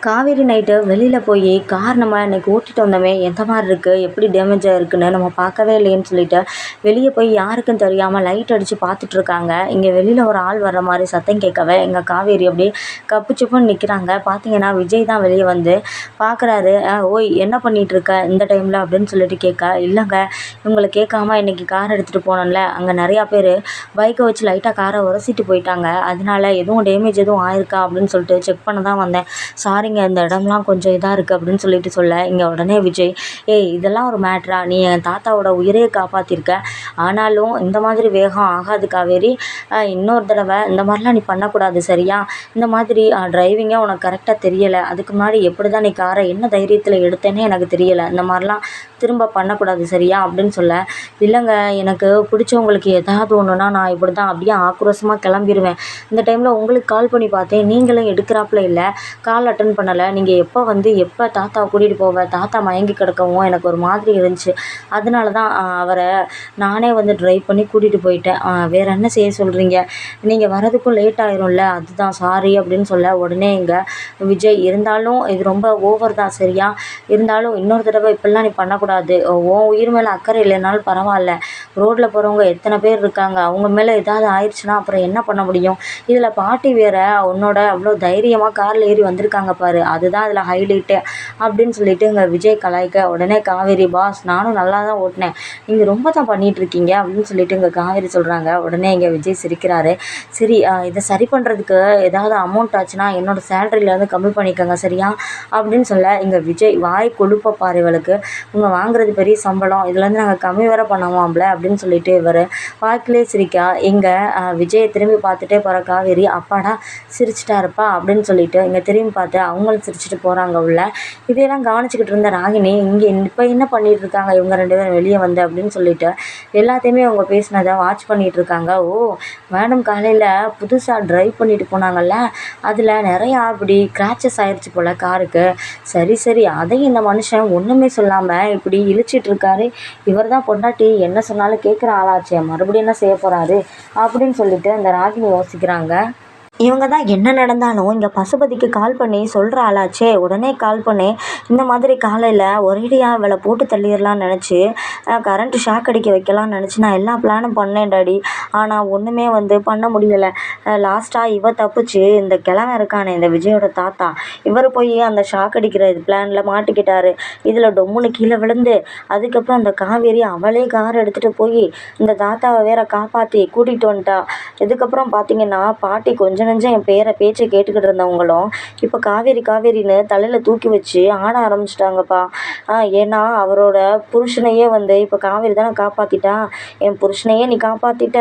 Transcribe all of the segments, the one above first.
Kaveri night வெளியில் போய் car நம்ம இன்னைக்கு ஓட்டிட்டு வந்தோமே எந்த மாதிரி இருக்குது, எப்படி டேமேஜ் ஆகிருக்குன்னு நம்ம பார்க்கவே இல்லைன்னு சொல்லிட்டு வெளியே போய் யாருக்கும் தெரியாமல் லைட் அடித்து பார்த்துட்ருக்காங்க. இங்கே வெளியில் ஒரு ஆள் வர்ற மாதிரி சத்தம் கேட்கவே எங்கள் காவேரி அப்படியே கப்பு சுப்புன்னு நிற்கிறாங்க. பார்த்தீங்கன்னா விஜய் தான் வெளியே வந்து பார்க்குறாரு. ஓய் என்ன பண்ணிகிட்டு இருக்க இந்த டைமில் அப்படின்னு சொல்லிட்டு கேட்க, இல்லைங்க இவங்களை கேட்காம இன்றைக்கி கார் எடுத்துகிட்டு போனோம்ல, அங்கே நிறையா பேர் பைக்கை வச்சு லைட்டாக காரை உரசிட்டு போயிட்டாங்க, அதனால எதுவும் டேமேஜ் எதுவும் ஆயிருக்கா அப்படின்னு சொல்லிட்டு செக் பண்ண தான் வந்தேன். சாரிங்க இந்த இடம்லாம் கொஞ்சம் இதாக இருக்குது அப்படின்னு சொல்லிட்டு சொல்ல, இங்கே உடனே விஜய், ஏய் இதெல்லாம் ஒரு மேட்ரா, நீ என் தாத்தாவோட உயிரையே காப்பாற்றிருக்க, ஆனாலும் இந்த மாதிரி வேகம் ஆகாது காவேரி, இன்னொரு தடவை இந்த மாதிரிலாம் நீ பண்ணக்கூடாது சரியா, இந்த மாதிரி டிரைவிங்கே உனக்கு கரெக்டாக தெரியலை, அதுக்கு முன்னாடி எப்படி தான் நீ காரை என்ன தைரியத்தில் எடுத்தேன்னே எனக்கு தெரியலை, இந்த மாதிரிலாம் திரும்ப பண்ணக்கூடாது சரியா அப்படின்னு சொல்ல, இல்லைங்க எனக்கு பிடிச்சவங்களுக்கு ஏதாவது ஒன்றுனா நான் இப்படி தான் அப்படியே ஆக்ரோஷமாக கிளம்பிடுவேன், இந்த டைமில் உங்களுக்கு கால் பண்ணி பார்த்தேன் நீங்களும் எடுக்கிறாப்புல இல்லை, கால் அட்டன் பண்ணலை, நீங்கள் எப்போ தாத்தாவை கூட்டிகிட்டு போவேன், தாத்தா மயங்கி கிடக்கவும் எனக்கு ஒரு மாதிரி இருந்துச்சு, அதனால தான் அவரை நானே வந்து ட்ரைவ் பண்ணி கூட்டிகிட்டு போயிட்டேன், வேறு என்ன செய்ய சொல்கிறீங்க, நீங்கள் வரதுக்கும் லேட் ஆயிரும்ல அதுதான் சாரி அப்படின்னு சொல்ல, உடனே இங்கே விஜய், இருந்தாலும் இது ரொம்ப ஓவர் தான் சரியா, இருந்தாலும் இன்னொரு தடவை இப்படிலாம் நீ பண்ணக்கூடாது, உன் உயிர் மேலே அக்கறை இல்லைனாலும் பரவாயில்ல, ரோட்டில் போகிறவங்க எத்தனை பேர் இருக்காங்க, அவங்க மேலே ஏதாவது ஆயிடுச்சுன்னா அப்புறம் என்ன பண்ண முடியும், இதில் பாட்டி வேற உன்னோட அவ்வளோ தைரியமாக காரில் ஏறி வந்திருக்காங்க பாரு, அதுதான் அதில் ஹைலைட்டே அப்படின்னு சொல்லிட்டு இங்கே விஜய் கலாய்க்க, உடனே காவேரி, பாஸ் நானும் நல்லா தான் ஓட்டினேன், நீங்கள் ரொம்ப தான் பண்ணிகிட்ருக்கீங்க அப்படின்னு சொல்லிட்டு இங்கே காவேரி சொல்கிறாங்க. உடனே இங்கே விஜய் சிரிக்கிறாரு. சரி இதை சரி பண்ணுறதுக்கு ஏதாவது அமௌண்ட் ஆச்சுன்னா என்னோடய சேலரியிலேருந்து கம்மி பண்ணிக்கோங்க சரியா அப்படின்னு சொல்ல, இங்கே விஜய் வாய் கொழுப்ப பாரு இவளுக்கு, இவங்க வாங்குறது பெரிய சம்பளம், இதுலேருந்து நாங்கள் கம்மி வேற பண்ணுவோம்ல அப்படின்னு சொல்லிட்டு இவர் வாக்கிலே சிரிக்கா, இங்கே விஜயை திரும்பி பார்த்துட்டே போகிற காவேரி, அப்பாடா சிரிச்சிட்டாருப்பா அப்படின்னு சொல்லிட்டு இங்கே திரும்பி பார்த்து அவங்களும் சிரிச்சிட்டு போகிறாங்க உள்ள. இதையெல்லாம் கவனிச்சிக்கிட்டு இருந்த ராகினி, இங்கே இப்போ என்ன பண்ணிகிட்டு இருக்காங்க இவங்க 2 பேரும் வெளியே வந்து அப்படின்னு சொல்லிட்டு எல்லாத்தையுமே அவங்க பேசினதை வாட்ச் பண்ணிகிட்டு இருக்காங்க. ஓ மேடம் காலையில் புதுசாக ட்ரைவ் பண்ணிட்டு போனாங்கல்ல, அதில் நிறையா அப்படி கிராச்சஸ் ஆயிடுச்சு போல் காருக்கு, சரி சரி அதையும் இந்த மனுஷன் ஒன்றுமே சொல்லாமல் இப்படி இழிச்சிட்டு இருக்காரு, இவர் தான் பொண்டாட்டி என்ன சொன்னாலும் கேட்குற ஆளாச்சே, மறுபடியும் என்ன செய்ய போகிறாரு அப்படின்னு சொல்லிட்டு அந்த ராகினி யோசிக்கிறாங்க. இவங்க தான் என்ன நடந்தாலும் இங்கே பசுபதிக்கு கால் பண்ணி சொல்கிற ஆளாச்சே, உடனே கால் பண்ணி இந்த மாதிரி காலையில் ஒரேடியாக இவளை போட்டு தள்ளிடலான்னு நினச்சி கரண்ட்டு ஷாக் அடிக்க வைக்கலாம்னு நினச்சி நான் எல்லா பிளானும் பண்ணேன் டாடி, ஆனால் ஒன்றுமே வந்து பண்ண முடியலை, லாஸ்ட்டாக இவ தப்பிச்சு இந்த கிழவன் இருக்கானே இந்த விஜயோட தாத்தா, இவர் போய் அந்த ஷாக் அடிக்கிற இது பிளானில் மாட்டிக்கிட்டாரு, இதில் டொம்முன்னு கீழே விழுந்து அதுக்கப்புறம் அந்த காவேரி அவளே கார் எடுத்துகிட்டு போய் இந்த தாத்தாவை வேற காப்பாற்றி கூட்டிகிட்டு வந்துட்டா. இதுக்கப்புறம் பார்த்தீங்கன்னா பாட்டி கொஞ்சம் நெஞ்சம் என் பேச்சை கேட்டுக்கிட்டு இருந்தவங்களும் இப்போ காவேரி காவேரின்னு தலையில் தூக்கி வச்சு ஆட ஆரம்பிச்சிட்டாங்கப்பா. ஏன்னா அவரோட புருஷனையே வந்து இப்போ காவேரி தானே காப்பாற்றிட்டா, என் புருஷனையே நீ காப்பாற்றிட்ட,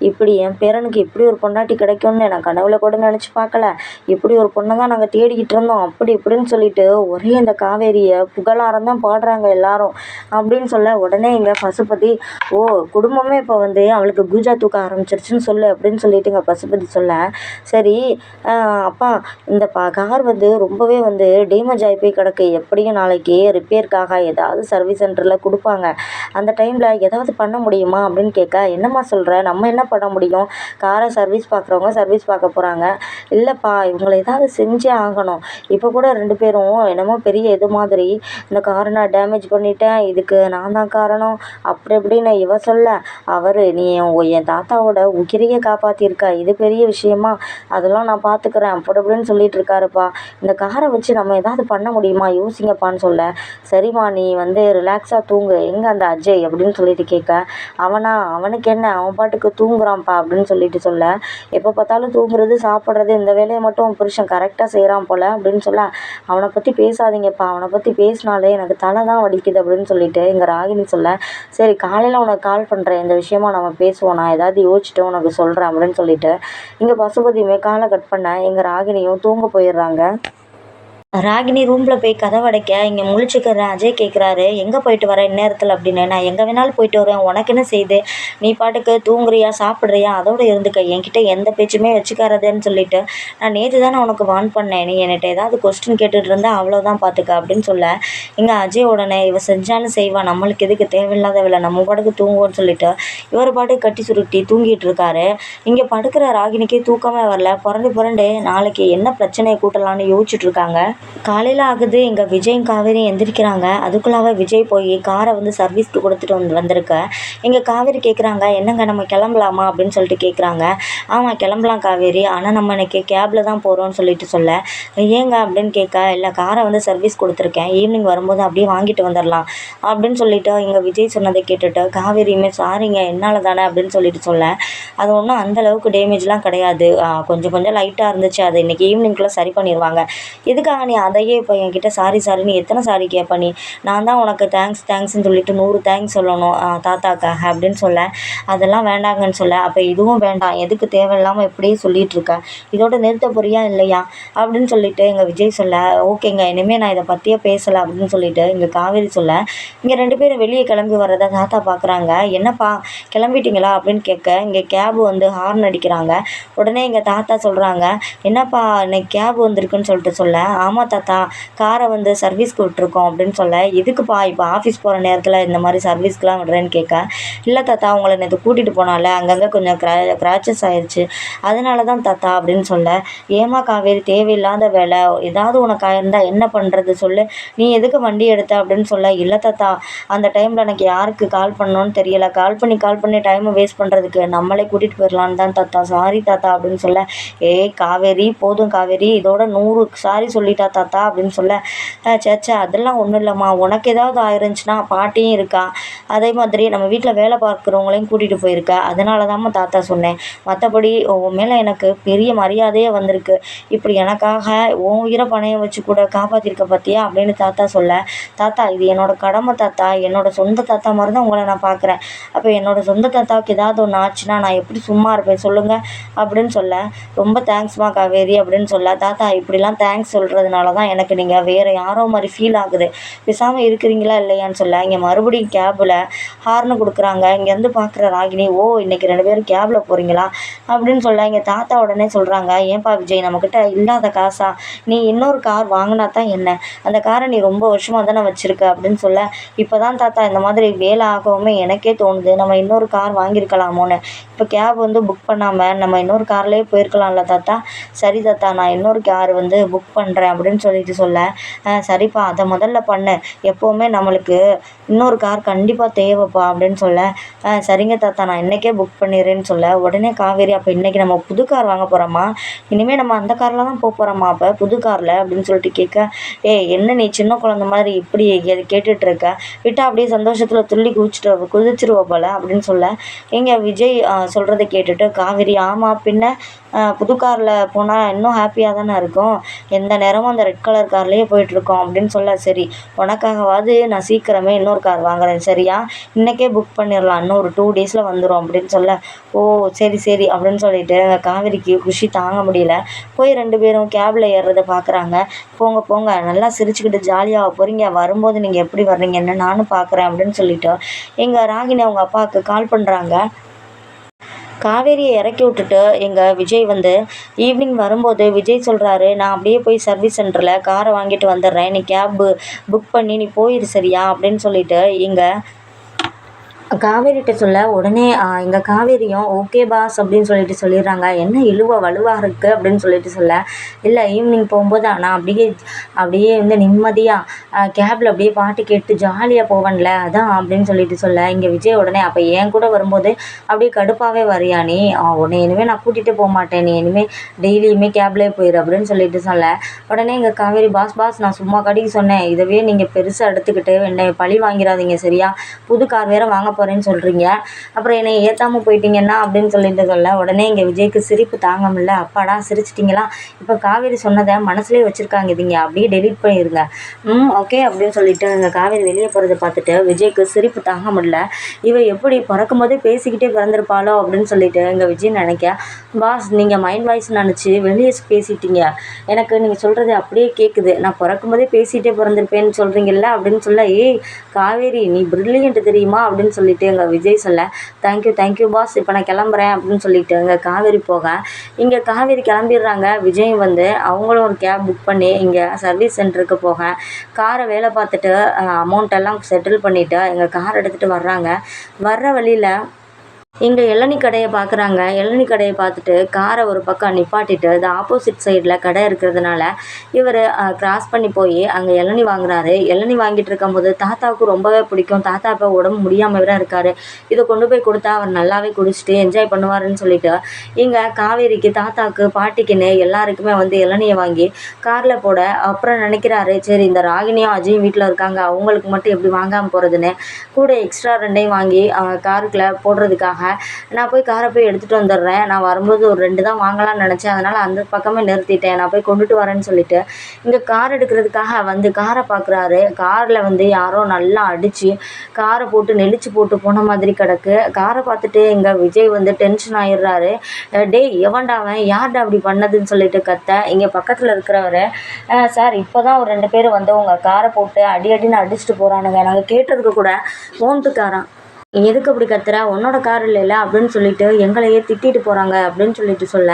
இப்படி என் பேரனுக்கு இப்படி ஒரு பொண்டாட்டி கிடைக்கும்னு நான் கனவுல கூட நினச்சி பார்க்கல, இப்படி ஒரு பொண்ணை தான் நாங்கள் தேடிக்கிட்டு இருந்தோம் அப்படி இப்படின்னு சொல்லிட்டு ஒரே இந்த காவேரியை புகழாரம் தான் பாடுறாங்க எல்லாரும் அப்படின்னு சொல்ல, உடனே இங்கே பசுபதி, ஓ குடும்பமே இப்போ வந்து அவளுக்கு பூஜா தூக்க ஆரம்பிச்சிருச்சுன்னு சொல்லு அப்படின்னு சொல்லிட்டு இங்கே பசுபதி சொல்ல, சரி அப்பா இந்த கார் வந்து ரொம்பவே வந்து டேமேஜ் ஆகி போய் கிடக்கு, எப்படியும் நாளைக்கு ரிப்பேருக்காக ஏதாவது சர்வீஸ் சென்டரில் கொடுப்பாங்க, அந்த டைமில் ஏதாவது பண்ண முடியுமா அப்படின்னு கேட்க, என்னம்மா சொல்கிற, நம்ம என்ன பண்ண முடியும், காரை சர்வீஸ் பார்க்குறவங்க சர்வீஸ் பார்க்க போகிறாங்க, இல்லைப்பா இவங்களை ஏதாவது செஞ்சே ஆகணும், இப்போ கூட 2 பேரும் என்னமோ பெரிய இது மாதிரி இந்த காரை நான் டேமேஜ் பண்ணிட்டேன், இதுக்கு நான் தான் காரணம் அப்படி இப்படின்னு இவ சொல்ல, அவர் நீ என் தாத்தாவோட உயிரையே காப்பாற்றிருக்க, இது பெரிய விஷயமா, அதெல்லாம் நான் பார்த்துக்கிறேன் அப்படி அப்படின்னு சொல்லிட்டு இருக்காருப்பா, இந்த காரை வச்சு நம்ம ஏதாவது பண்ண முடியுமா யோசிங்கப்பான்னு சொல்ல, சரிம்மா நீ வந்து ரிலாக்ஸாக தூங்கு, எங்கே அந்த அஜய் அப்படின்னு சொல்லிட்டு கேட்க, அவனுக்கு என்ன அவன் பாட்டுக்கு தூங்குறான்ப்பா அப்படின்னு சொல்லிட்டு சொல்ல, எப்போ பார்த்தாலும் தூங்குறது சாப்பிட்றது இந்த வேலையை மட்டும் புருஷன் கரெக்டாக செய்கிறான் போல் அப்படின்னு சொல்ல, அவனை பற்றி பேசாதீங்கப்பா, அவனை பற்றி பேசினாலே எனக்கு தலை தான் வலிக்குது அப்படின்னு சொல்லிட்டு இங்கே ராகினி சொல்ல, சரி காலையில் உனக்கு கால் பண்ணுறேன், இந்த விஷயமா நம்ம பேசுவோம், நான் ஏதாவது யோசிச்சுட்டு உனக்கு சொல்கிறேன் அப்படின்னு சொல்லிட்டு இங்கே பசுபதியுமே காலை கட் பண்ண எங்கள் ராகினியும் தூங்க போயிடுறாங்க. ராகினி ரூமில் போய் கதவை அடைக்க இங்கே முழிச்சுக்கிற அஜய் கேட்குறாரு, எங்கே போயிட்டு வர இந்நேரத்தில் அப்படின்னு, நான் எங்கே வேணாலும் போயிட்டு வரேன், உனக்கு என்ன செய்யுது, நீ பாட்டுக்கு தூங்குறியா சாப்பிட்றியா அதோடு இருந்துக்க, என்கிட்ட எந்த பேச்சுமே வச்சுக்காரதுன்னு சொல்லிட்டு நான் நேற்று தானே உனக்கு வார்ன் பண்ணேன், நீ என்கிட்ட ஏதாவது கொஸ்டின் கேட்டுட்டு இருந்தால் அவ்வளோதான் பார்த்துக்க அப்படின்னு சொல்ல, இங்கே அஜய் உடனே இவ செஞ்சாலும் செய்வா, நம்மளுக்கு எதுக்கு தேவையில்லாத வேலை, நம்ம பாட்டுக்கு தூங்குவோன்னு சொல்லிட்டு இவர் பாட்டுக்கு கட்டி சுருட்டி தூங்கிட்டு இருக்காரு. இங்கே படுக்கிற ராகினிக்கு தூக்கமே வரல, புரண்டு நாளைக்கு என்ன பிரச்சனையை கூட்டலான்னு யோசிச்சுட்டு இருக்காங்க. காலையில் ஆகுது. எங்கள் விஜயும் காவேரியும் எந்திரிக்கிறாங்க. அதுக்குள்ளாக விஜய் போய் காரை வந்து சர்வீஸ்க்கு கொடுத்துட்டு வந்திருக்க. எங்கள் காவேரி கேட்குறாங்க, என்னங்க நம்ம கிளம்பலாமா அப்படின்னு சொல்லிட்டு கேட்குறாங்க. ஆமாம் கிளம்பலாம் காவேரி, ஆனால் நம்ம இன்னைக்கு கேபில் தான் போகிறோம்னு சொல்லிட்டு சொல்ல. ஏங்க அப்படின்னு கேட்க, இல்லை காரை வந்து சர்வீஸ் கொடுத்துருக்கேன், ஈவினிங் வரும்போது அப்படியே வாங்கிட்டு வந்துடலாம் அப்படின்னு சொல்லிட்டு எங்கள் விஜய் சொன்னதை கேட்டுட்டு காவேரியுமே சாரிங்க என்னால் தானே அப்படின்னு சொல்லிட்டு சொல்ல. அது ஒன்றும் அந்தளவுக்கு டேமேஜ்லாம் கிடையாது, கொஞ்சம் கொஞ்சம் லைட்டாக இருந்துச்சு, அது இன்றைக்கி ஈவினிங்குள்ளே சரி பண்ணிடுவாங்க. எதுக்காக நீ அதையே இப்போ என்கிட்ட சாரி சாரின்னு எத்தனை சாரி கேட்ப நீ? நான் தான் உனக்கு தேங்க்ஸ்ன்னு சொல்லிட்டு 100 தேங்க்ஸ் சொல்லணும் தாத்தாக்காக அப்படின்னு சொல்ல. அதெல்லாம் வேண்டாங்கன்னு சொல்ல. அப்போ இதுவும் வேண்டாம், எதுக்கு தேவையில்லாமல் இப்படியே சொல்லிட்டு இருக்க, இதோட நிறுத்த போறியா இல்லையா அப்படின்னு சொல்லிட்டு எங்கள் விஜய் சொல்ல. ஓகேங்க இனிமேல் நான் இதை பற்றியே பேசலை அப்படின்னு சொல்லிட்டு இங்கே காவேரி சொல்ல. இங்கே 2 பேரும் வெளியே கிளம்பி வர்றதை தாத்தா பார்க்குறாங்க. என்னப்பா கிளம்பிட்டீங்களா அப்படின்னு கேட்க, இங்கே கேப் வந்து ஹார்ன் அடிக்கிறாங்க. உடனே எங்கள் தாத்தா சொல்கிறாங்க, என்னப்பா இன்னைக்கு கேப் வந்திருக்குன்னு சொல்லிட்டு சொல்ல. ஆமாம் தாத்தா, காரை வந்து சர்வீஸ்க்கு விட்டுருக்கோம் அப்படின்னு சொல்ல. எதுக்குப்பா இப்போ ஆஃபீஸ் போகிற நேரத்தில் இந்த மாதிரி சர்வீஸ்க்கெலாம் விடுறேன்னு கேட்க. இல்லை தாத்தா உங்களை நேற்று கூட்டிகிட்டு போனால அங்கங்கே கொஞ்சம் கிராச்சஸ் ஆயிடுச்சு, அதனால தான் தாத்தா அப்படின்னு சொல்ல. ஏமா காவேரி தேவையில்லாத வேலை, ஏதாவது உனக்கு ஆயிருந்தால் என்ன பண்ணுறது சொல்லு, நீ எதுக்கு வண்டி எடுத்த அப்படின்னு சொல்ல. இல்லை தாத்தா அந்த டைமில் எனக்கு யாருக்கு கால் பண்ணணும்னு தெரியலை, கால் பண்ணி டைமை வேஸ்ட் பண்ணுறதுக்கு நம்மளே கூட்டிகிட்டு போயிடலான்னு தான் தாத்தா, சாரி தாத்தா அப்படின்னு சொல்ல. ஏய் காவேரி போதும் காவேரி, இதோட 100 சாரி சொல்லிட்டா தாத்தா அப்படின்னு சொல்ல. சேச்சா அதெல்லாம் ஒன்றும் இல்லைம்மா, உனக்கு ஏதாவது ஆயிருந்துச்சுன்னா பாட்டியும் இருக்கா, அதே மாதிரி நம்ம வீட்டில் வேலை பார்க்குறவங்களையும் கூட்டிகிட்டு போயிருக்கா, அதனால தாம்மா தாத்தா சொன்னேன், மற்றபடி உன் மேலே எனக்கு பெரிய மரியாதையே வந்திருக்கு, இப்படி எனக்காக உன் உயிரை பணையம் வச்சு கூட காப்பாற்றிருக்க பார்த்தியா அப்படின்னு தாத்தா சொல்ல. தாத்தா இது என்னோட கடமை தாத்தா, என்னோட சொந்த தாத்தா மாதிரி தான் உங்களை நான் பார்க்குறேன், அப்போ என்னோட சொந்த தாத்தாவுக்கு ஏதாவது ஒன்று ஆச்சுன்னா நான் எப்படி சும்மா இருப்பேன் சொல்லுங்கள் அப்படின்னு சொல்ல. ரொம்ப தேங்க்ஸ்மா காவேரி அப்படின்னு சொல்ல. தாத்தா இப்படிலாம் தேங்க்ஸ் சொல்கிறதுனால தான் எனக்கு நீங்கள் வேறு யாரோ மாதிரி ஃபீல் ஆகுது, பேசாமல் இருக்கிறீங்களா இல்லையான்னு சொல்ல. இங்கே மறுபடியும் கேபில் ஹார்னு கொடுக்குறாங்க. இங்கேருந்து பார்க்குற ராகினி, ஓ இன்றைக்கி 2 பேரும் கேபில் போகிறீங்களா அப்படின்னு சொல்ல. இங்கே தாத்தா உடனே சொல்கிறாங்க, ஏன்பா விஜய் நம்மக்கிட்ட இல்லாத காசா, நீ இன்னொரு கார் வாங்கினா தான் என்ன, அந்த காரை நீ ரொம்ப வருஷமாக தானே வச்சுருக்க அப்படின்னு சொல்ல. இப்போ தான் தாத்தா இந்த மாதிரி வேலை ஆகவுமே எனக்கே தோணுது, நம்ம இன்னொரு கார் வாங்கியிருக்கலாமோன்னு, இப்போ கேப் வந்து புக் பண்ணாமல் நம்ம இன்னொரு கார்லேயே போயிருக்கலாம்ல தாத்தா, சரி தாத்தா நான் இன்னொரு கார் வந்து புக் பண்ணுறேன் அப்படின்னு சொல்லிட்டு சொல்ல. சரிப்பா அதை முதல்ல பண்ணு, எப்போவுமே நம்மளுக்கு இன்னொரு கார் கண்டிப்பாக தேவைப்பா அப்படின்னு சொல்ல. சரிங்க தாத்தா நான் இன்றைக்கே புக் பண்ணிடுறேன்னு சொல்ல. உடனே காவேரி, அப்போ இன்றைக்கி நம்ம புது கார் வாங்க போகிறோமா, இனிமேல் நம்ம அந்த காரில் தான் போகிறோமா அப்போ புது காரில் அப்படின்னு சொல்லிட்டு கேட்க. என்ன நீ சின்ன குழந்த மாதிரி இப்படி கேட்டுட்ருக்க, விட்டா அப்படியே சந்தோஷத்தில் துள்ளி குதிச்சிருவ போல அப்படின்னு சொல்ல. எங்கள் விஜய் சொல்கிறத கேட்டுட்டு காவேரி, ஆமாம் பின்ன புது காரில் போனால் இன்னும் ஹாப்பியாக தானே இருக்கும், எந்த நேரமும் அந்த ரெட் கலர் கார்லேயே போயிட்டுருக்கோம் அப்படின்னு சொல்ல. சரி உனக்காகவாது நான் சீக்கிரமே இன்னொரு கார் வாங்குறேன் சரியா, இன்றைக்கே புக் பண்ணிடலாம், இன்னும் ஒரு 2 டேஸில் வந்துடும் அப்படின்னு சொல்ல. ஓ சரி அப்படின்னு சொல்லிட்டு காவேரிக்கு குஷி தாங்க முடியல. போய் 2 பேரும் கேபில் ஏறுறதை பார்க்குறாங்க. போங்க நல்லா சிரிச்சுக்கிட்டு ஜாலியாக போகிறீங்க, வரும்போது நீங்கள் எப்படி வர்றீங்கன்னு நானும் பார்க்குறேன் அப்படின்னு சொல்லிட்டு எங்கள் ராகினி அவங்க அப்பாவுக்கு கால் பண்ணுறாங்க. காவேரியை இறக்கி விட்டுட்டு எங்கள் விஜய் வந்து ஈவினிங் வரும்போது விஜய் சொல்கிறாரு, நான் அப்படியே போய் சர்வீஸ் சென்டரில் காரை வாங்கிட்டு வந்துடுறேன், நீ கேபு புக் பண்ணி நீ போயிடு சரியா அப்படின்னு சொல்லிட்டு எங்கள் காவேரிகிட்ட சொல்ல. உடனே எங்கள் காவேரியும் ஓகே பாஸ் அப்படின்னு சொல்லிட்டு சொல்லிடுறாங்க. என்ன இழுவ வலுவாக இருக்குது அப்படின்னு சொல்லிட்டு சொல்ல. இல்லை ஈவினிங் போகும்போது நான் அப்படியே வந்து நிம்மதியாக கேபில் அப்படியே பாட்டு கேட்டு ஜாலியாக போவேன்ல அதான் அப்படின்னு சொல்லிட்டு சொல்ல. இங்கே விஜய் உடனே, அப்போ என் கூட வரும்போது அப்படியே கடுப்பாகவே வரியா நீ, உன்னை இனிமேல் நான் கூட்டிகிட்டு போக மாட்டேன், நீ இனிமேல் டெய்லியுமே கேப்லேயே போயிரு அப்படின்னு சொல்லிட்டு சொல்ல. உடனே எங்கள் காவேரி, பாஸ் நான் சும்மா கடைக்கு சொன்னேன், இதவே நீங்கள் பெருசாக எடுத்துக்கிட்டு என்னை பழி வாங்கிறாதீங்க சரியா, புது கார் வேறு வாங்க போகிறேன்னு சொல்கிறீங்க, அப்புறம் என்னை ஏற்றாமல் போயிட்டீங்கன்னா அப்படின்னு சொல்லிட்டு சொல்ல. உடனே இங்கே விஜய்க்கு சிரிப்பு தாங்க முடியல. அப்பாடா சிரிச்சிட்டிங்களா, இப்போ காவேரி சொன்னதை மனசுலேயே வச்சுருக்காங்க, இதுங்க அப்படியே டெலீட் பண்ணிடுங்க ஓகே அப்படின்னு சொல்லிட்டு எங்கள் காவேரி வெளியே போகிறத பார்த்துட்டு விஜய்க்கு சிரிப்பு தாங்க முடியல. இவ எப்படி பிறக்கும் போதே பேசிக்கிட்டே பிறந்திருப்பாளோ அப்படின்னு சொல்லிட்டு எங்கள் விஜய் நினைக்க. பாஸ் நீங்கள் மைண்ட் வாய்ஸ் நினச்சி வெளியே பேசிட்டீங்க, எனக்கு நீங்கள் சொல்கிறது அப்படியே கேட்குது, நான் பிறக்கும் போதே பேசிகிட்டே பிறந்திருப்பேன்னு சொல்கிறீங்கல்ல அப்படின்னு சொல்ல. ஏய் காவேரி நீ பிரில்லியன்ட் தெரியுமா அப்படின்னு சொல்லிட்டு எங்கள் விஜய் சொல்ல. தேங்க்யூ பாஸ், இப்போ நான் கிளம்புறேன் அப்படின்னு சொல்லிட்டு இங்கே காவேரி போக. இங்கே காவேரி கிளம்பிடுறாங்க. விஜய் வந்து அவங்களும் ஒரு கேப் புக் பண்ணி இங்கே சர்வீஸ் சென்டருக்கு போக காரை வேலை பார்த்துட்டு அமௌண்ட்டெல்லாம் செட்டில் பண்ணிவிட்டு எங்கள் கார் எடுத்துகிட்டு வர்றாங்க. வர்ற வழியில் எங்க இளநீ கடைய பார்க்குறாங்க. இளநீ கடைய பார்த்துட்டு கார ஒரு பக்கம் நிப்பாட்டிட்டு, அது ஆப்போசிட் சைட்ல கடை இருக்கிறதுனால, இவரு கிராஸ் பண்ணி போயி அங்க இளநீ வாங்குறாரு. இளநீ வாங்கிட்டு இருக்கும்போது தாத்தாவுக்கு ரொம்பவே பிடிக்கும். தாத்தா இப்ப உடம்பு முடியாம வேற இருக்காரு. இத கொண்டு போய் குடுத்தா அவர் நல்லாவே குடிச்சுட்டு என்ஜாய் பண்ணுவாருன்னு சொல்லிட்டு, இங்க காவேரிக்கு, தாத்தாக்கு, பாட்டிக்குன்னு எல்லாருக்குமே வந்து இளநீய வாங்கி கார்ல போட, அப்புறம் நினைக்கிறாரு, சரி இந்த ராகினியும், அஜயும் வீட்ல இருக்காங்க. அவங்களுக்கு மட்டும் எப்படி வாங்காம போறதுன்னு, கூட எக்ஸ்ட்ரா 2யும் வாங்கி காருக்குள்ள போடுறதுக்காக நான் போய் காரை போய் எடுத்துகிட்டு வந்துடுறேன். நான் வரும்போது ஒரு 2 தான் வாங்கலாம்னு நினச்சேன். அதனால் அந்த பக்கமே நிறுத்திட்டேன். நான் போய் கொண்டுட்டு வரேன்னு சொல்லிட்டு, இங்கே கார் எடுக்கிறதுக்காக வந்து காரை பார்க்குறாரு. காரில் வந்து யாரோ நல்லா அடித்து காரை போட்டு நெளிச்சு போட்டு போன மாதிரி கிடக்கு. காரை பார்த்துட்டு இங்கே விஜய் வந்து டென்ஷன் ஆயிடுறாரு. டேய் எவன்டா அவன், யார்டா அப்படி பண்ணதுன்னு சொல்லிட்டு கத்த, இங்கே பக்கத்தில் இருக்கிறவர், சார் இப்போ தான் ஒரு 2 பேர் வந்து உங்கள் காரை போட்டு அடி அடின்னு அடிச்சுட்டு போகிறானுங்க. நாங்கள் கேட்டதுக்கு கூட ஓம்ட்டுக்காரன் எதுக்கு அப்படி கத்துற, உன்னோட கார் இல்லைல்ல அப்படின்னு சொல்லிட்டு எங்களையே திட்டிட்டு போகிறாங்க அப்படின்னு சொல்லிட்டு சொல்ல,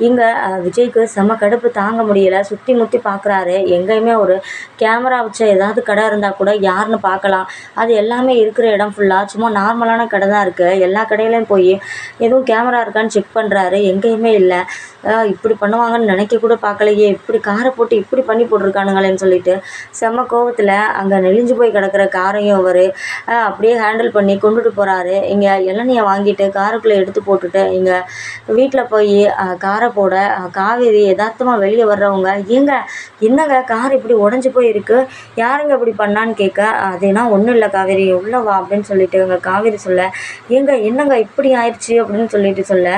இங்கே விஜய்க்கு செம கடுப்பு தாங்க முடியல. சுற்றி முற்றி பார்க்குறாரு. எங்கேயுமே ஒரு கேமரா வச்ச ஏதாவது கடை இருந்தால் கூட யாருன்னு பார்க்கலாம். அது எல்லாமே இருக்கிற இடம் ஃபுல்லாக சும்மா நார்மலான கடை தான் இருக்குது. எல்லா கடையிலையும் போய் எதுவும் கேமரா இருக்கான்னு செக் பண்ணுறாரு. எங்கேயுமே இல்லை. இப்படி பண்ணுவாங்கன்னு நினைக்க கூட பார்க்கலையே, இப்படி காரை போட்டு இப்படி பண்ணி போட்டிருக்கானுங்களேன்னு சொல்லிட்டு செம்ம கோவத்தில் அங்கே நெளிஞ்சு போய் கிடக்கிற காரையும் அவர் அப்படியே ஹேண்டில் பண்ணி கொண்டுட்டு போகிறாரு. இங்கே இளநியை வாங்கிட்டு காருக்குள்ளே எடுத்து போட்டுட்டு இங்கே வீட்டில் போய் காரை போட, காவேரி யதார்த்தமாக வெளியே வர்றவங்க, ஏங்க என்னங்க கார் இப்படி உடஞ்சி போயிருக்கு, யாருங்க இப்படி பண்ணான்னு கேட்க, அதுனா ஒன்றும் இல்லை காவேரி உள்ள வா அப்படின்னு சொல்லிட்டு எங்கள் காவேரி சொல்ல, ஏங்க என்னங்க இப்படி ஆயிடுச்சு அப்படின்னு சொல்லிட்டு சொல்ல,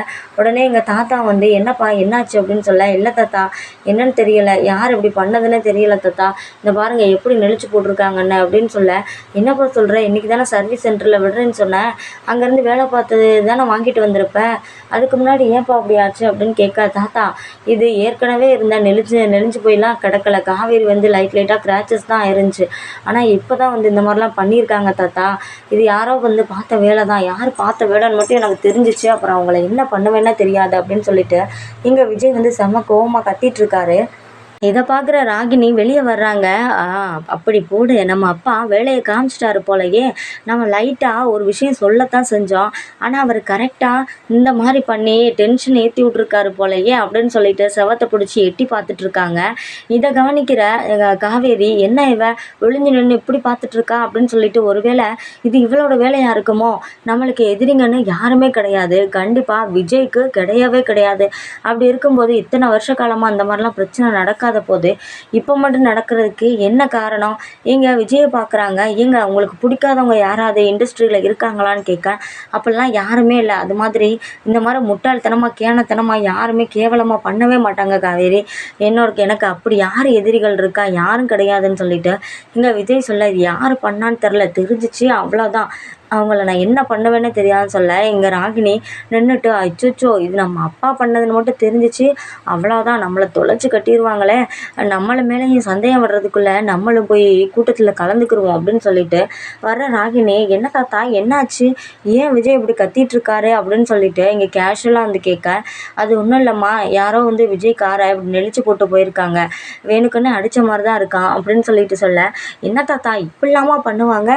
உடனே எங்கள் தாத்தா வந்து என்னப்பா என்னாச்சு அப்படின்னு சொல்ல, இல்லை தாத்தா என்னன்னு தெரியல, யார் இப்படி பண்ணதுன்னு தெரியல தாத்தா, இந்த பாருங்க எப்படி நெளிச்சு போட்டிருக்காங்கன்னு அப்படின்னு சொல்ல, என்னப்பா சொல்கிற, இன்றைக்கி தானே சர்வீஸ் சென்டரில் விடுறேன்னு சொன்னேன், அங்கேருந்து வேலை பார்த்தது தானே வாங்கிட்டு வந்திருப்பேன், அதுக்கு முன்னாடி ஏன்ப்பா அப்படி ஆச்சு அப்படின்னு கேட்க, தாத்தா இது ஏற்கனவே இருந்த நெளிஞ்சு போயெலாம் கிடக்கல, காவேரி வந்து லைட்டாக கிராச்சஸ் தான் ஆயிருந்துச்சு, ஆனால் இப்போ தான் வந்து இந்த மாதிரிலாம் பண்ணியிருக்காங்க தாத்தா, இது யாரோ வந்து பார்த்த வேலை தான், யார் பார்த்த வேலைன்னு மட்டும் எனக்கு தெரிஞ்சிச்சு, அப்புறம் அவங்கள என்ன பண்ணுவேன்னா தெரியாது அப்படின்னு சொல்லிட்டு இங்கே விஜய் வந்து செம்ம கோவமாக கத்திட்டு இருக்காரு. இதை பார்க்குற ராகினி வெளியே வர்றாங்க. அப்படி போடு, நம்ம அப்பா வேலையை காமிச்சிட்டாரு போலயே, நம்ம லைட்டாக ஒரு விஷயம் சொல்லத்தான் செஞ்சோம், ஆனால் அவர் கரெக்டாக இந்த மாதிரி பண்ணி டென்ஷன் ஏற்றி விட்ருக்காரு போலயே அப்படின்னு சொல்லிட்டு செவத்தை பிடிச்சி எட்டி பார்த்துட்ருக்காங்க. இதை கவனிக்கிற காவேரி, என்ன இவ ஒளிஞ்சு நின்று இப்படி பார்த்துட்ருக்கா அப்படின்னு சொல்லிட்டு, ஒருவேளை இது இவளோட வேலையாக இருக்குமோ, நம்மளுக்கு எதிரிங்கன்னு யாருமே கிடையாது, கண்டிப்பாக விஜய்க்கு கிடையவே கிடையாது, அப்படி இருக்கும்போது இத்தனை வருஷ காலமாக அந்த மாதிரிலாம் பிரச்சனை நடக்காத போது இப்போ மட்டும் நடக்கிறதுக்கு என்ன காரணம்? ஏங்க விஜயை பார்க்குறாங்க, ஏங்க உங்களுக்கு பிடிக்காதவங்க யாராவது இண்டஸ்ட்ரியில் இருக்காங்களான்னு கேட்க, அப்படிலாம் யாருமே இல்லை, அது மாதிரி இந்த மாதிரி முட்டாள்தனமாக கேனத்தனமாக யாருமே கேவலமாக பண்ணவே மாட்டாங்க காவேரி, எனக்கு அப்படி யார் எதிரிகள் இருக்கா, யாரும் கிடையாதுன்னு சொல்லிட்டு இங்கே விஜய் சொல்ல, யார் பண்ணான்னு தெரில, தெரிஞ்சிச்சு அவ்வளோதான், அவங்கள நான் என்ன பண்ணுவேன்னு தெரியாதுன்னு சொல்ல, இங்கே ராகினி நின்றுட்டு, அச்சோ இது நம்ம அப்பா பண்ணதுன்னு மட்டும் தெரிஞ்சிச்சு அவ்வளோதான், நம்மளை தொலைச்சி கட்டிடுவாங்களே, நம்மளை மேலேயும் சந்தேகம் வர்றதுக்குள்ளே நம்மளும் போய் கூட்டத்தில் கலந்துக்குருவோம் அப்படின்னு சொல்லிட்டு வர்ற ராகினி, என்ன தாத்தா என்னாச்சு, ஏன் விஜய் இப்படி கத்திகிட்ருக்காரு அப்படின்னு சொல்லிட்டு இங்கே கேஷுவலாக வந்து கேட்க, அது ஒன்றும் இல்லைம்மா, யாரோ வந்து விஜய் காரை இப்படி நெளிச்சு போட்டு போயிருக்காங்க, வேணுக்குன்னு அடித்த மாதிரி தான் இருக்கான் அப்படின்னு சொல்லிட்டு சொல்ல, என்ன தாத்தா இப்படிலாமா பண்ணுவாங்க,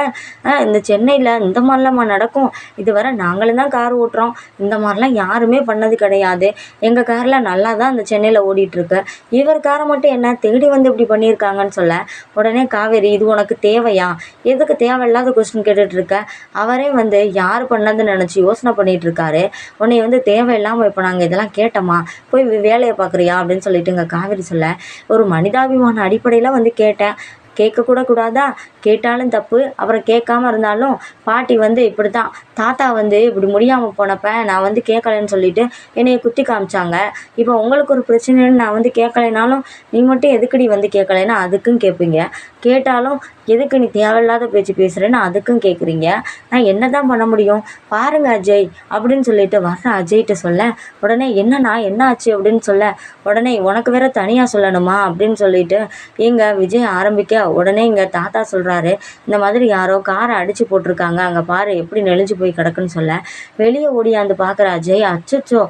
இந்த சென்னையில் இந்த மாதிரிலாமா நடக்கும், இதுவரை நாங்களும் தான் கார் ஓட்டுறோம், இந்த மாதிரிலாம் யாருமே பண்ணது கிடையாது, எங்கள் காரில் நல்லா தான் இந்த சென்னையில் ஓடிட்டுருக்கு, இவர் காரை மட்டும் என்ன தேடி வந்து இப்படி பண்ணியிருக்காங்கன்னு சொல்ல, உடனே காவேரி, இது உனக்கு தேவையா, எதுக்கு தேவையில்லாத கொஸ்டின் கேட்டுட்ருக்க, அவரே வந்து யார் பண்ணதுன்னு நினச்சி யோசனை பண்ணிகிட்ருக்காரு, உன்னை வந்து தேவையில்லாமல் இப்போ நாங்கள் இதெல்லாம் கேட்டோமா, போய் வேலையை பார்க்குறியா அப்படின்னு சொல்லிட்டு இங்கே காவேரி சொல்ல, ஒரு மனிதாபிமான அடிப்படையில் வந்து கேட்டேன், கேட்கக்கூட கூடாதா, கேட்டாலும் தப்பு, அப்புறம் கேட்காம இருந்தாலும் பாட்டி வந்து இப்படி தான், தாத்தா வந்து இப்படி முடியாமல் போனப்போ நான் வந்து கேட்கலன்னு சொல்லிட்டு என்னைய குத்தி காமிச்சாங்க, இப்போ உங்களுக்கு ஒரு பிரச்சனைன்னு நான் வந்து கேட்கலைனாலும் நீ மட்டும் எதுக்குடி வந்து கேட்கலைன்னா அதுக்கும் கேட்பீங்க, கேட்டாலும் எதுக்கு நீ தேவையில்லாத பேச்சு பேசுகிறேன்னு அதுக்கும் கேட்குறீங்க, நான் என்ன தான் பண்ண முடியும், பாருங்க அஜய் அப்படின்னு சொல்லிட்டு வர்ற அஜய்கிட்ட சொல்ல, உடனே என்னண்ணா என்ன ஆச்சு அப்படின்னு சொல்ல, உடனே உனக்கு வேற தனியாக சொல்லணுமா அப்படின்னு சொல்லிட்டு எங்கள் விஜய் ஆரம்பிக்க, உடனே இங்கே தாத்தா சொல்கிறாரு, இந்த மாதிரி யாரோ காரை அடித்து போட்டிருக்காங்க, அங்கே பாரு எப்படி நெளிஞ்சு போய் கிடக்குன்னு சொல்ல, வெளியே ஓடியாந்து பார்க்குற அஜய், அச்சச்சோ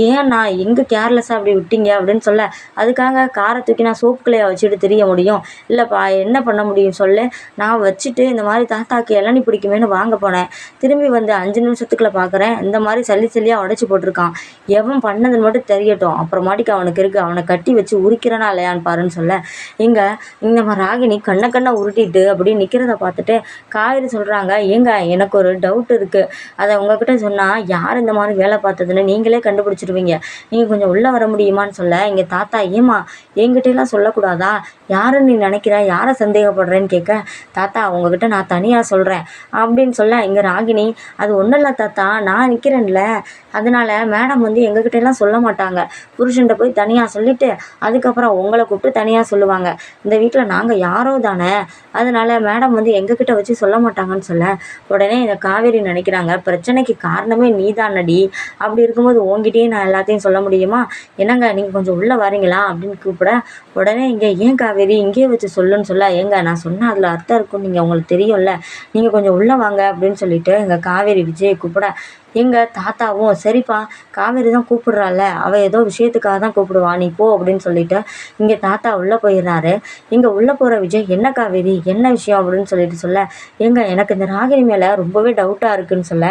ஏன்னா எங்கே கேர்லெஸ்ஸாக அப்படி விட்டீங்க அப்படின்னு சொல்ல, அதுக்காக காரை தூக்கி நான் சோப்புக்குள்ளைய வச்சுட்டு தெரிய முடியும், இல்லைப்பா என்ன பண்ண முடியும் சொல்லு, நான் வச்சுட்டு இந்த மாதிரி தாத்தாக்கு இளநீ பிடிக்குமேனு வாங்க போனேன், திரும்பி வந்து 5 நிமிஷத்துக்குள்ளே பார்க்குறேன் இந்த மாதிரி சல்லியாக உடச்சி போட்டிருக்கான், எவன் பண்ணதுன்னு மட்டும் தெரியட்டும், அப்புறமாட்டிக்கு அவனுக்கு இருக்குது, அவனை கட்டி வச்சு உரிக்கிறானா இல்லையான்னு பாருன்னு சொல்ல, இங்கே நம்ம ராகினி கண்ணை உருட்டிட்டு அப்படி நிற்கிறத பார்த்துட்டு காவேரி சொல்கிறாங்க, ஏங்க எனக்கு ஒரு டவுட் இருக்குது, அதை உங்ககிட்ட சொன்னால் யார் இந்த மாதிரி வேலை பார்த்ததுன்னு நீங்களே கண்டுபிடிச்சிருவீங்க, நீங்கள் கொஞ்சம் உள்ளே வர முடியுமான்னு சொல்ல, இங்கே தாத்தா ஏமா என்கிட்டலாம் சொல்லக்கூடாதா, யாருன்னு நீ நினைக்கிற, யாரை சந்தேகப்படுறேன்னு கேட்க, தாத்தா உங்ககிட்ட நான் தனியாக சொல்கிறேன் அப்படின்னு சொல்ல, இங்கே ராகினி அது ஒன்றும் இல்லை தாத்தா, நான் நிற்கிறேன்ல, அதனால் மேடம் வந்து எங்ககிட்டலாம் சொல்ல மாட்டாங்க, புருஷன்கிட்ட போய் தனியாக சொல்லிவிட்டு அதுக்கப்புறம் உங்களை கூப்பிட்டு தனியாக சொல்லுவாங்க, இந்த வீட்டில் நாங்கள் யாரோ தானே, அதனால் மேடம் வந்து எங்ககிட்ட வச்சு சொல்ல மாட்டாங்கன்னு சொல்ல, உடனே இந்த காவேரி நினைக்கிறாங்க, பிரச்சனைக்கு காரணமே நீ தானடி, அப்படி இருக்கும்போது உங்ககிட்டயே நான் எல்லாத்தையும் சொல்ல முடியுமா, என்னங்க நீங்கள் கொஞ்சம் உள்ளே வரீங்களா அப்படின்னு கூப்பிட, உடனே இங்கே ஏன் காவேரி இங்கேயே வச்சு சொல்லுன்னு சொல்ல, ஏங்க நான் சொன்னால் அதில் அர்த்தம் இருக்கும், நீங்கள் உங்களுக்கு தெரியும்ல, நீங்கள் கொஞ்சம் உள்ளே வாங்க அப்படின்னு சொல்லிட்டு எங்கள் காவேரி விஜயை கூப்பிட, எங்கள் தாத்தாவும் சரிப்பா காவேரி தான் கூப்பிடுறாள், அவள் ஏதோ விஷயத்துக்காக தான் கூப்பிடுவா, நீ போ அப்படின்னு சொல்லிட்டு இங்கே தாத்தா உள்ளே போயிடுறாரு. இங்கே உள்ளே போகிற விஜய், என்ன காவேரி என்ன விஷயம் அப்படின்னு சொல்லிட்டு சொல்ல, எனக்கு இந்த ராகினி மேலே ரொம்பவே டவுட்டாக இருக்குன்னு சொல்ல,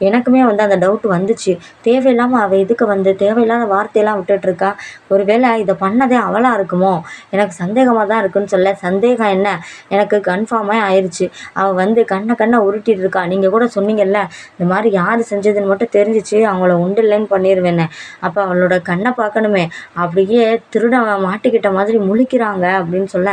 எனக்குமே வந்து அந்த டவுட் வந்துச்சு, தேவையில்லாமல் அவள் இதுக்கு வந்து தேவையில்லாத வார்த்தையெல்லாம் விட்டுட்ருக்கா, ஒருவேளை இதை பண்ணதே அவளாக இருக்குமோ, எனக்கு சந்தேகமாக தான் இருக்குன்னு சொல்ல, சந்தேகம் என்ன, எனக்கு கன்ஃபார்மே ஆயிடுச்சு, அவள் வந்து கண்ணை உருட்டிட்டு இருக்கா, நீங்கள் கூட சொன்னீங்கல்ல இந்த மாதிரி யார் செஞ்சதுன்னு மட்டும் தெரிஞ்சிச்சு அவங்கள உண்டு இல்லைன்னு பண்ணிடுவேன்னு, அப்போ அவளோட கண்ணை பார்க்கணுமே, அப்படியே திருடன் மாட்டிக்கிட்ட மாதிரி முழிக்கிறாங்க அப்படின்னு சொல்ல,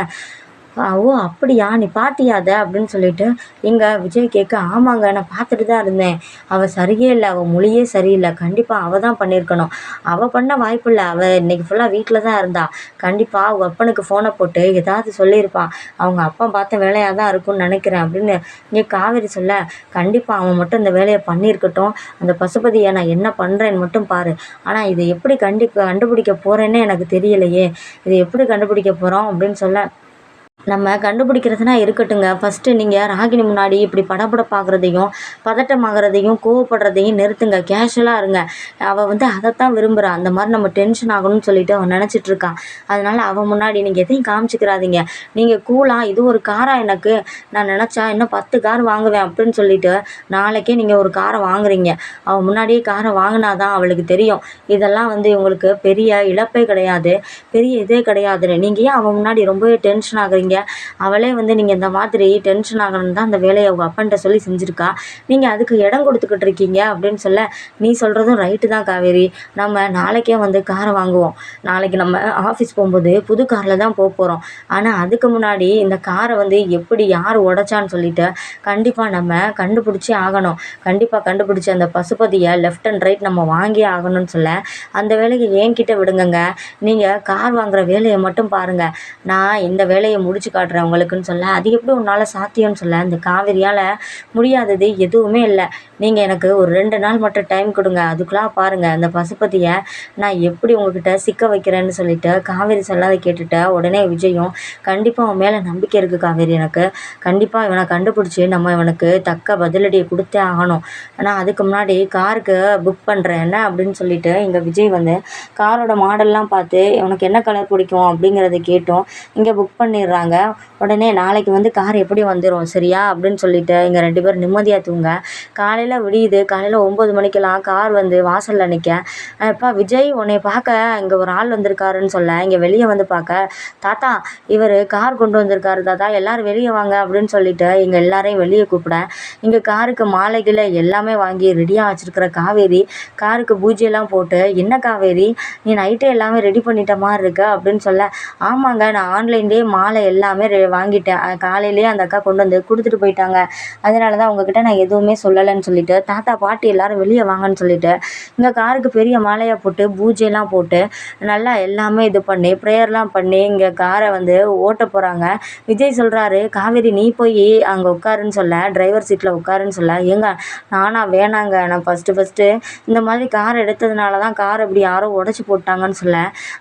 ஓ அப்படியா நீ பார்த்தியா அதை அப்படின்னு சொல்லிட்டு இங்கே விஜய் கேட்க, ஆமாங்க நான் பார்த்துட்டு தான் இருந்தேன், அவள் சரியே இல்லை, அவள் மொழியே சரியில்லை, கண்டிப்பாக அவள் தான் பண்ணியிருக்கணும், அவள் பண்ண வாய்ப்பு இல்லை, அவள் இன்றைக்கி ஃபுல்லாக வீட்டில் தான் இருந்தா, கண்டிப்பாக அவங்க அப்பனுக்கு ஃபோனை போட்டு ஏதாவது சொல்லியிருப்பான், அவங்க அப்பா பார்த்த வேலையாக தான் இருக்கும்னு நினைக்கிறேன் அப்படின்னு இங்கே காவேரி சொல்ல, கண்டிப்பாக அவன் மட்டும் இந்த வேலையை பண்ணியிருக்கட்டும், அந்த பசுபதியை நான் என்ன பண்ணுறேன்னு மட்டும் பாரு, ஆனால் இதை எப்படி கண்டுபிடிக்க போகிறேன்னே எனக்கு தெரியலையே, இதை எப்படி கண்டுபிடிக்க போகிறோம் அப்படின்னு சொல்ல, நம்ம கண்டுபிடிக்கிறதுனா இருக்கட்டுங்க, ஃபஸ்ட்டு நீங்கள் ராகினி முன்னாடி இப்படி படபடப்பாகிறதையும் பதட்டமாகறதையும் கோவப்படுறதையும் நிறுத்துங்க, கேஷுவலாக இருங்க, அவள் வந்து அதைத்தான் விரும்புகிறா, அந்த மாதிரி நம்ம டென்ஷன் ஆகணும்னு சொல்லிட்டு அவன் நினச்சிட்ருக்கான், அதனால் அவள் முன்னாடி நீங்கள் எதையும் காமிச்சிக்கிறாதீங்க, நீங்கள் கூலாக இது ஒரு காராக எனக்கு நான் நினச்சா இன்னும் 10 கார் வாங்குவேன் அப்படின்னு சொல்லிட்டு நாளைக்கே நீங்கள் ஒரு காரை வாங்குறீங்க, அவள் முன்னாடியே காரை வாங்கினாதான் அவளுக்கு தெரியும் இதெல்லாம் வந்து இவங்களுக்கு பெரிய இழப்பே கிடையாது, பெரிய இதே கிடையாதுன்னு, நீங்கள் ஏன் அவள் முன்னாடி ரொம்பவே டென்ஷன் ஆகுறீங்க, அவளே வந்து நீங்கள் இந்த மாதிரி டென்ஷன் ஆகணும்னு தான் அந்த வேலையை அவங்க அப்பன்ட்ட சொல்லி செஞ்சுருக்கா, நீங்கள் அதுக்கு இடம் கொடுத்துக்கிட்டு இருக்கீங்க அப்படின்னு சொல்ல, நீ சொல்கிறதும் ரைட்டு தான் காவேரி, நம்ம நாளைக்கே வந்து காரை வாங்குவோம், நாளைக்கு நம்ம ஆஃபீஸ் போகும்போது புது காரில் தான் போகிறோம், ஆனால் அதுக்கு முன்னாடி இந்த காரை வந்து எப்படி யார் உடைச்சான்னு சொல்லிட்டு கண்டிப்பாக நம்ம கண்டுபிடிச்சி ஆகணும், கண்டிப்பாக கண்டுபிடிச்சி அந்த பசுபதியை லெஃப்ட் அண்ட் ரைட் நம்ம வாங்கியே ஆகணும்னு சொல்ல, அந்த வேலையை என்கிட்ட விடுங்கங்க, நீங்கள் கார் வாங்குகிற வேலையை மட்டும் பாருங்கள், நான் இந்த வேலையை முடிச்சு காட்டுறேன் உங்களுக்குன்னு சொல்ல, அது எப்படி உன்னால் சாத்தியம்னு சொல்ல, இந்த காவேரியால் முடியாதது எதுவுமே இல்லை, நீங்கள் எனக்கு ஒரு 2 நாள் மட்டும் டைம் கொடுங்க, அதுக்குள்ளே பாருங்கள் அந்த பசுபதியை நான் எப்படி உங்ககிட்ட சிக்க வைக்கிறேன்னு சொல்லிட்டு காவேரி சொல்லாத கேட்டுட்ட உடனே விஜயும், கண்டிப்பாக அவன் மேலே நம்பிக்கை இருக்குது காவேரி, எனக்கு கண்டிப்பாக இவனை கண்டுபிடிச்சி நம்ம இவனுக்கு தக்க பதிலடியை கொடுத்தே ஆகணும், ஆனால் அதுக்கு முன்னாடி காருக்கு புக் பண்ணுறேன் என்ன அப்படின்னு சொல்லிட்டு இங்கே விஜய் வந்து காரோட மாடல்லாம் பார்த்து உனக்கு என்ன கலர் பிடிக்கும் அப்படிங்கிறத கேட்டோம் இங்கே புக் பண்ணிடுறாங்க, உடனே நாளைக்கு வந்து கார் எப்படி வந்துடும் சரியா அப்படின்னு சொல்லிட்டு இங்கே 2 பேரும் நிம்மதியாக தூங்க, காலையில் விடியுது, காலையில் 9 மணிக்கெல்லாம் கார் வந்து வாசலில் நிற்க, அப்பா விஜய் உன்னை பார்க்க இங்கே ஒரு ஆள் வந்திருக்காருன்னு சொல்ல, இங்கே வெளியே வந்து பார்க்க, தாத்தா இவர் கார் கொண்டு வந்திருக்காரு தாத்தா எல்லோரும் வெளியே வாங்க அப்படின்னு சொல்லிட்டு இங்கே எல்லாரையும் வெளியே கூப்பிட, இங்கே காருக்கு மாலைகளை எல்லாமே வாங்கி ரெடியாக வச்சுருக்கிற காவேரி காருக்கு பூஜையெல்லாம் போட்டு, என்ன காவேரி நீ நைட்டே எல்லாமே ரெடி பண்ணிட்ட மாதிரி இருக்க அப்படின்னு சொல்ல, ஆமாங்க நான் ஆன்லைன்லேயே மாலை எல்லாமே வாங்கிட்டேன், காலையிலேயே அந்த அக்கா கொண்டு வந்து கொடுத்துட்டு போயிட்டாங்க, அதனால தான் உங்ககிட்ட நான் எதுவுமே சொல்லலைன்னு சொல்லிட்டு தாத்தா பாட்டி எல்லோரும் வெளியே வாங்கன்னு சொல்லிட்டு இங்கே காருக்கு பெரிய மாலையாக போட்டு பூஜையெல்லாம் போட்டு நல்லா எல்லாமே இது பண்ணி ப்ரேயர்லாம் பண்ணி இங்கே காரை வந்து ஓட்ட போகிறாங்க. விஜய் சொல்கிறாரு, காவேரி நீ போய் அங்கே உட்காருன்னு சொல்ல, டிரைவர் சீட்டில் உட்காருன்னு சொல்ல, ஏங்க நானா வேணாங்க, நான் ஃபஸ்ட்டு இந்த மாதிரி கார் எடுத்ததுனால தான் கார் இப்படி யாரோ உடச்சி போட்டாங்கன்னு சொல்ல,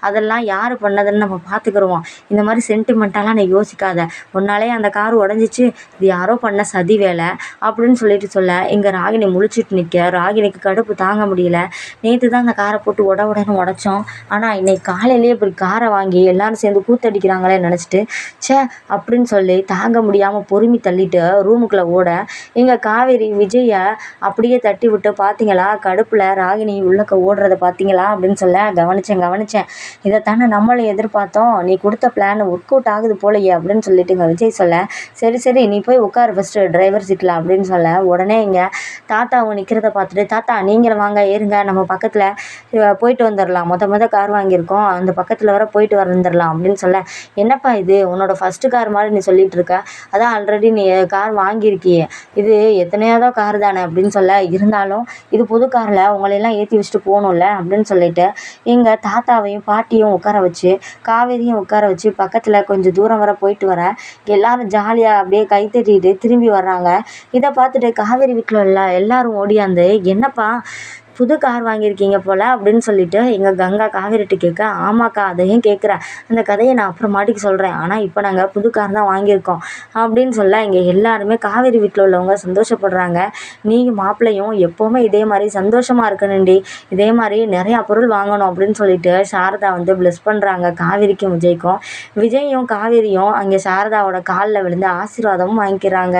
அதெல்லாம் யார் பண்ணதுன்னு நம்ம பார்த்துக்குருவோம், இந்த மாதிரி சென்டிமெண்ட்டாலாம் நீ யோசிக்காத, உன்னாலே அந்த கார் உடஞ்சிச்சு, இது யாரோ பண்ண சதி வேலை அப்படின்னு சொல்லிட்டு சொல்ல இங்கே ராகினி முழிச்சிட்டு நிற்க. ராகினிக்கு கடுப்பு தாங்க முடியல. நேற்று தான் அந்த காரை போட்டு உடனே உடைச்சோம், ஆனால் இன்னைக்கு காலையிலேயே இப்படி காரை வாங்கி எல்லாரும் சேர்ந்து கூத்தடிக்கிறாங்களே நினச்சிட்டு ச்சே அப்படின்னு சொல்லி தாங்க முடியாமல் பொறுமி தள்ளிட்டு ரூமுக்குள்ளே ஓட, இங்கே காவேரி விஜயை அப்படியே தட்டி விட்டு பார்த்தீங்களா கடுப்பில் ராகினி உள்ளக்க ஓடுறத பார்த்தீங்களா அப்படின்னு சொல்ல, கவனிச்சேன், இதைத்தானே நம்மளும் எதிர்பார்த்தோம், நீ கொடுத்த பிளான் ஒர்க் அவுட் ஆகுது போலையே அப்படின்னு சொல்லிட்டு இங்கே விஜய் சொல்ல, சரி நீ போய் உட்காரு ஃபஸ்ட்டு டிரைவர் சீட்டில் அப்படின்னு சொல்ல, உடனே இங்கே தாத்தா அவங்க நிற்கிறத பார்த்துட்டு, தாத்தா நீங்களும் வாங்க ஏறுங்க, நம்ம பக்கத்தில் போயிட்டு வந்துடலாம், மொத கார் வாங்கியிருக்கோம், அந்த பக்கத்தில் வர போயிட்டு வந்துடலாம் அப்படின்னு சொல்ல, என்னப்பா இது உன்னோட ஃபஸ்ட்டு கார் மாதிரி நீ சொல்லிட்டு இருக்க, அதான் ஆல்ரெடி நீ கார் வாங்கியிருக்கியே, இது எத்தனையாவதோ கார் தானே அப்படின்னு சொல்ல, இருந்தாலும் இது புது காரில் உங்களையெல்லாம் ஏற்றி வச்சுட்டு போகணும்ல அப்படின்னு சொல்லிட்டு எங்கள் தாத்தாவையும் பாட்டியும் உட்கார வச்சு காவேரியும் உட்கார வச்சு பக்கத்தில் கொஞ்சம் தூரம் வர போயிட்டு வர எல்லாரும் ஜாலியாக அப்படியே கை தட்டிட்டு திரும்பி வர்றாங்க. இதை பார்த்துட்டு காவேரி வீட்டில் எல்லாரும் ஓடியாந்து, என்னப்பா புது கார் வாங்கியிருக்கீங்க போல் அப்படின்னு சொல்லிட்டு எங்கள் கங்கா காவேரிட்டு கேட்க, ஆமாக்கா அதையும் கேட்குறேன், அந்த கதையை நான் அப்புறமாட்டிக்கு சொல்கிறேன், ஆனால் இப்போ நாங்கள் புது கார் தான் வாங்கியிருக்கோம் அப்படின்னு சொல்ல இங்கே எல்லாருமே காவேரி வீட்டில் உள்ளவங்க சந்தோஷப்படுறாங்க. நீங்கள் மாப்பிள்ளையும் எப்போவுமே இதே மாதிரி சந்தோஷமாக இருக்கணுண்டி, இதே மாதிரி நிறையா பொருள் வாங்கணும் அப்படின்னு சொல்லிட்டு சாரதா வந்து ப்ளெஸ் பண்ணுறாங்க காவேரிக்கும் விஜய்க்கும். விஜயும் காவேரியும் அங்கே சாரதாவோட காலில் விழுந்து ஆசீர்வாதமும் வாங்கிக்கிறாங்க.